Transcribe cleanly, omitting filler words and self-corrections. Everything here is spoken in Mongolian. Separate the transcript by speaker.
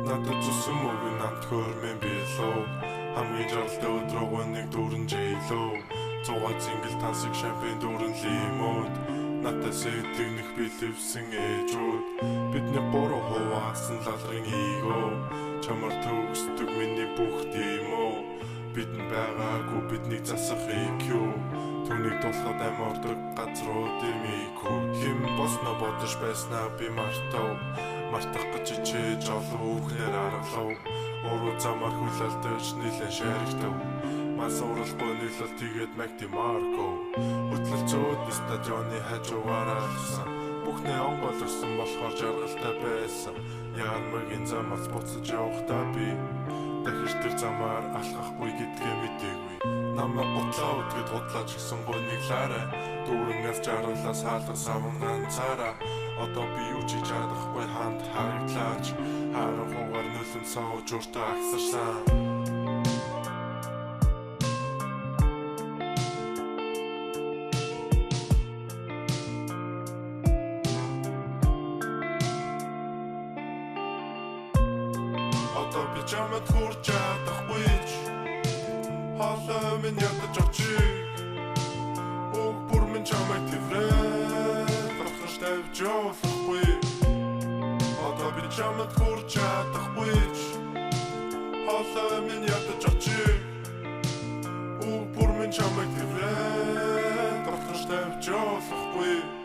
Speaker 1: Надад цусан мөвийн намт хөрмэн билүү хамгийн жолтой өдрөг нэг дүүрэн жейлөө 100 зингэл тансаг шампин дүүрэн лимууд надад сэтгэнэх билевсэн ээжүүд бидний буруу хуваасан лалрын ийгөө чамар төгсдөг миний бүх димөө бидэн байгаагүй бидний засах IQ түүнийг дулахад амьордог газрууд имийхүү хэм босно бодож байснаа би мартах гэж чичээж олон үхнээр аргалав уруу замаар хүлээлтэж нилэн шаригтав мас уралгүй нийлэл тэгээд Макти Марко хөтлөлцөөд стадионы хажуугаар алсан бүхнээ онгойлгосон болохоор жаргалтай байсан ярмагийн замаас буцаж явахдаа би дахиж тэр замаар алхахгүй гэдгээ мэдээгүй намайг утлаа өдгөд худлаач гисэн гониглаарай дүүрэнээс жаргалаас хаалга савн ганцаараа одоо би юу ч хийж чадахгүй ханд харагдлаач харан хугаар нөлөн сууж уртаа агсарсан Одоо би чамд хүрч чадахгүй ч хоолой минь ядаж очив Уг бүр минь чамайг тэврээ Батгаш тавьж явахгүй Одоо би чамд хүрч чадахгүй ч хоолой минь ядаж очив Уг бүр минь чамайг тэврээ Батгаш тавьж явахгүй